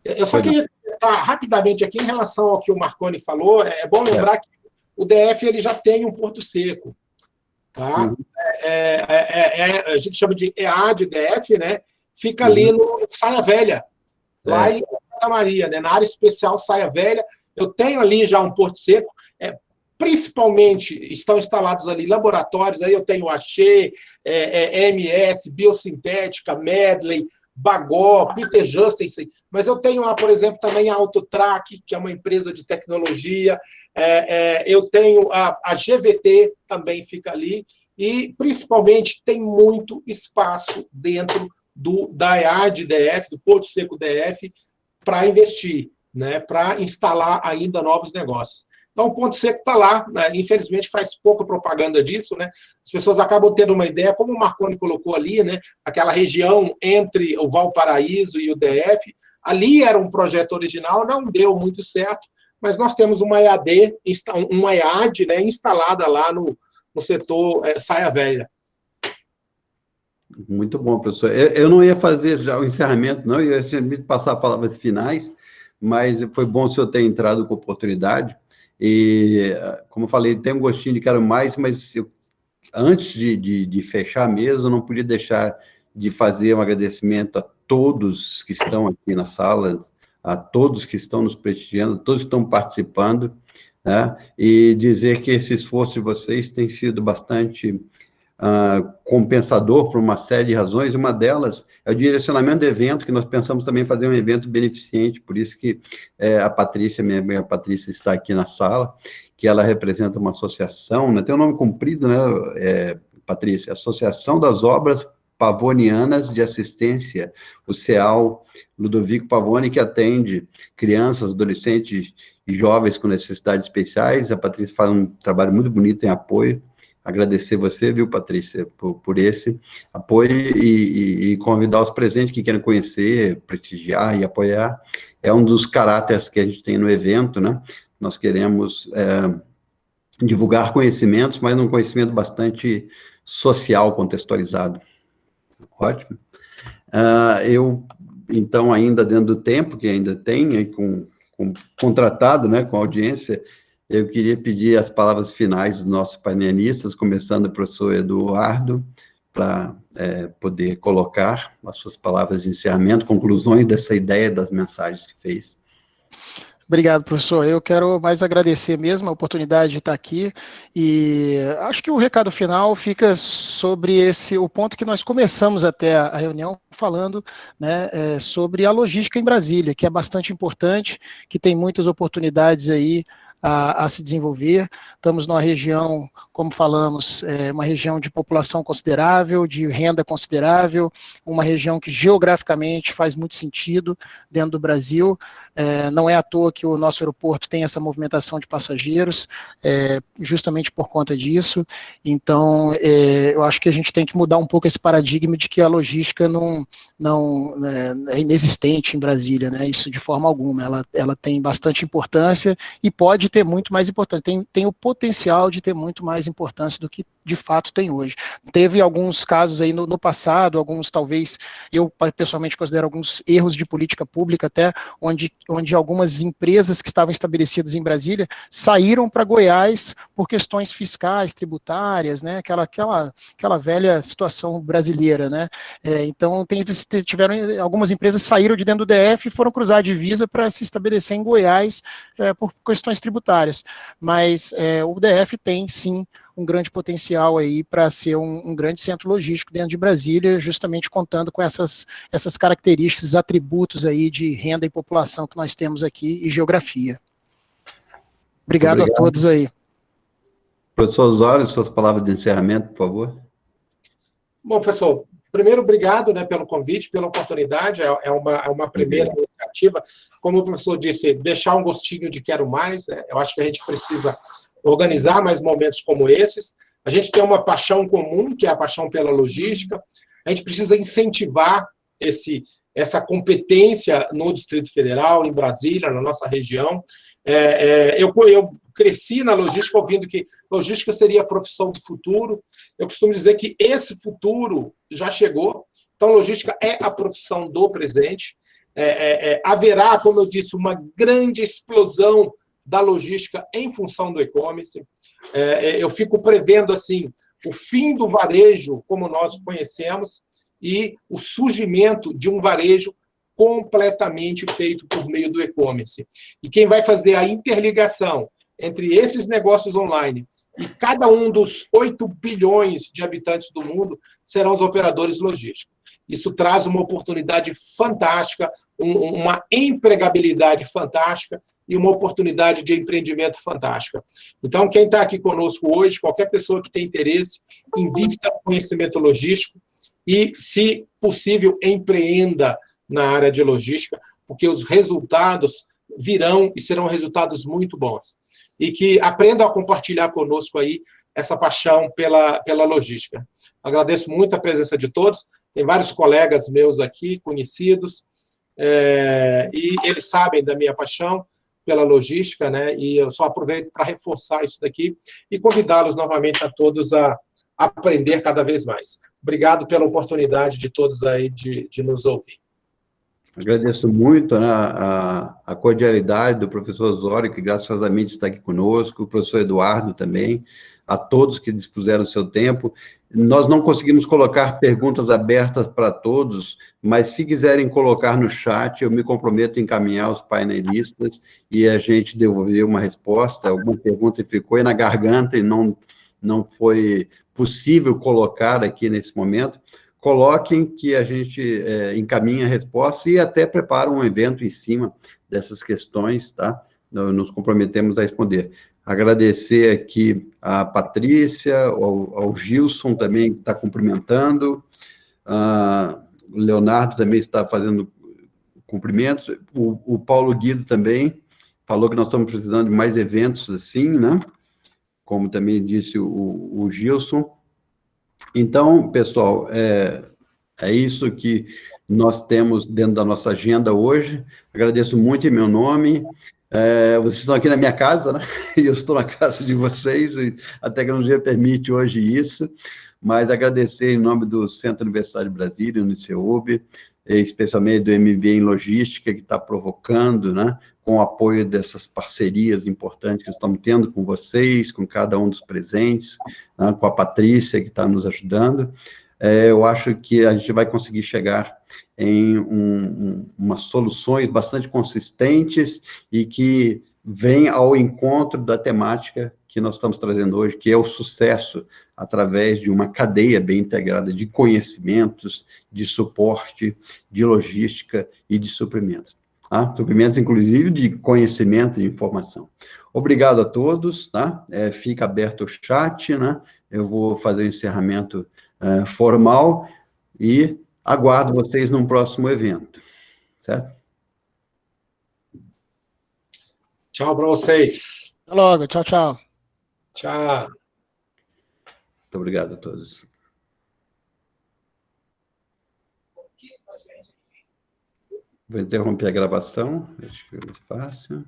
Eu só queria comentar rapidamente aqui em relação ao que o Marconi falou. É bom lembrar que o DF ele já tem um porto seco. Tá? A gente chama de EAD DF, né? Fica ali no Saia Velha, lá em Santa Maria, né? Na área especial Saia Velha. Eu tenho ali já um porto seco. Principalmente estão instalados ali laboratórios. Aí eu tenho Axê, MS, Biosintética, Medley, Bagó, Peter Justensen, mas eu tenho lá, por exemplo, também a Autotrack, que é uma empresa de tecnologia, eu tenho a GVT, também fica ali, e, principalmente, tem muito espaço dentro da EAD DF, do Porto Seco DF, para investir, né, para instalar ainda novos negócios. Então, o Ponto Seco está lá, né? Infelizmente faz pouca propaganda disso, né? As pessoas acabam tendo uma ideia, como o Marconi colocou ali, né? Aquela região entre o Valparaíso e o DF, ali era um projeto original, não deu muito certo, mas nós temos uma EAD, uma EAD, né, instalada lá no setor Saia Velha. Muito bom, professor. Eu não ia fazer já o encerramento, não, eu ia passar palavras finais, mas foi bom o senhor ter entrado com oportunidade. E, como eu falei, tem um gostinho de quero mais, mas antes de fechar mesmo, eu não podia deixar de fazer um agradecimento a todos que estão aqui na sala, a todos que estão nos prestigiando, todos que estão participando, né? E dizer que esse esforço de vocês tem sido bastante compensador por uma série de razões. Uma delas é o direcionamento do evento, que nós pensamos também fazer um evento beneficente, por isso que a Patrícia, minha Patrícia, está aqui na sala, que ela representa uma associação, né, tem um nome comprido, né, Patrícia, Associação das Obras Pavonianas de Assistência, o CEAL Ludovico Pavoni, que atende crianças, adolescentes e jovens com necessidades especiais. A Patrícia faz um trabalho muito bonito em apoio. Agradecer você, viu, Patrícia, por esse apoio e convidar os presentes que querem conhecer, prestigiar e apoiar. É um dos caráteres que a gente tem no evento, né? Nós queremos divulgar conhecimentos, mas um conhecimento bastante social, contextualizado. Ótimo. Então, ainda dentro do tempo que ainda tem, com contratado, né, com audiência, eu queria pedir as palavras finais dos nossos painelistas, começando o professor Eduardo, para poder colocar as suas palavras de encerramento, conclusões dessa ideia das mensagens que fez. Obrigado, professor. Eu quero mais agradecer mesmo a oportunidade de estar aqui e acho que o recado final fica sobre o ponto que nós começamos até a reunião falando, né, sobre a logística em Brasília, que é bastante importante, que tem muitas oportunidades aí a se desenvolver. Estamos numa região, como falamos, uma região de população considerável, de renda considerável, uma região que geograficamente faz muito sentido dentro do Brasil. Não é à toa que o nosso aeroporto tem essa movimentação de passageiros, justamente por conta disso. Então, eu acho que a gente tem que mudar um pouco esse paradigma de que a logística não é inexistente em Brasília, né? Isso de forma alguma. Ela tem bastante importância e pode ter muito mais importância. Tem o potencial de ter muito mais importância do que de fato tem hoje. Teve alguns casos aí no passado, alguns talvez, eu pessoalmente considero alguns erros de política pública até, onde algumas empresas que estavam estabelecidas em Brasília saíram para Goiás por questões fiscais, tributárias, né, aquela velha situação brasileira, né, então tiveram, algumas empresas saíram de dentro do DF e foram cruzar a divisa para se estabelecer em Goiás por questões tributárias, mas o DF tem sim um grande potencial aí para ser um grande centro logístico dentro de Brasília, justamente contando com essas características, atributos aí de renda e população que nós temos aqui e geografia. Obrigado a todos aí. Professor Osório, suas palavras de encerramento, por favor. Bom, professor, primeiro, obrigado, né, pelo convite, pela oportunidade, é uma primeira iniciativa. Como o professor disse, deixar um gostinho de quero mais, né? Eu acho que a gente precisa organizar mais momentos como esses. A gente tem uma paixão comum, que é a paixão pela logística. A gente precisa incentivar essa competência no Distrito Federal, em Brasília, na nossa região. Eu cresci na logística ouvindo que logística seria a profissão do futuro. Eu costumo dizer que esse futuro já chegou. Então, logística é a profissão do presente. Haverá, como eu disse, uma grande explosão da logística em função do e-commerce. Eu fico prevendo assim o fim do varejo como nós o conhecemos e o surgimento de um varejo completamente feito por meio do e-commerce. E quem vai fazer a interligação entre esses negócios online e cada um dos 8 bilhões de habitantes do mundo serão os operadores logísticos. Isso traz uma oportunidade fantástica, uma empregabilidade fantástica e uma oportunidade de empreendimento fantástica. Então, quem está aqui conosco hoje, qualquer pessoa que tem interesse, invista no conhecimento logístico e, se possível, empreenda na área de logística, porque os resultados virão e serão resultados muito bons. E que aprendam a compartilhar conosco aí essa paixão pela logística. Agradeço muito a presença de todos. Tem vários colegas meus aqui, conhecidos, e eles sabem da minha paixão pela logística, né? E eu só aproveito para reforçar isso daqui e convidá-los novamente a todos a aprender cada vez mais. Obrigado pela oportunidade de todos aí de nos ouvir. Agradeço muito, né, a cordialidade do professor Osório, que graciosamente está aqui conosco, o professor Eduardo também, a todos que dispuseram do seu tempo. Nós não conseguimos colocar perguntas abertas para todos, mas se quiserem colocar no chat, eu me comprometo a encaminhar os painelistas e a gente devolver uma resposta. Alguma pergunta ficou aí na garganta e não foi possível colocar aqui nesse momento. Coloquem que a gente encaminha a resposta e até prepara um evento em cima dessas questões, tá? Nos comprometemos a responder. Agradecer aqui a Patrícia, ao Gilson também, que está cumprimentando, o Leonardo também está fazendo cumprimentos, o Paulo Guido também falou que nós estamos precisando de mais eventos assim, né? Como também disse o Gilson. Então, pessoal, é isso que nós temos dentro da nossa agenda hoje. Agradeço muito em meu nome. Vocês estão aqui na minha casa, né? E eu estou na casa de vocês, e a tecnologia permite hoje isso, mas agradecer em nome do Centro Universitário de Brasília, Uniceub, especialmente do MBA em Logística, que está provocando, né, com o apoio dessas parcerias importantes que estamos tendo com vocês, com cada um dos presentes, né, com a Patrícia, que está nos ajudando. Eu acho que a gente vai conseguir chegar em umas soluções bastante consistentes e que vêm ao encontro da temática que nós estamos trazendo hoje, que é o sucesso através de uma cadeia bem integrada de conhecimentos, de suporte, de logística e de suprimentos. Tá? Suprimentos, inclusive, de conhecimento e informação. Obrigado a todos, tá? Fica aberto o chat, né? Eu vou fazer o encerramento formal e aguardo vocês num próximo evento, certo? Tchau para vocês. Até logo, tchau, tchau. Tchau. Muito obrigado a todos. Vou interromper a gravação, acho que é mais fácil.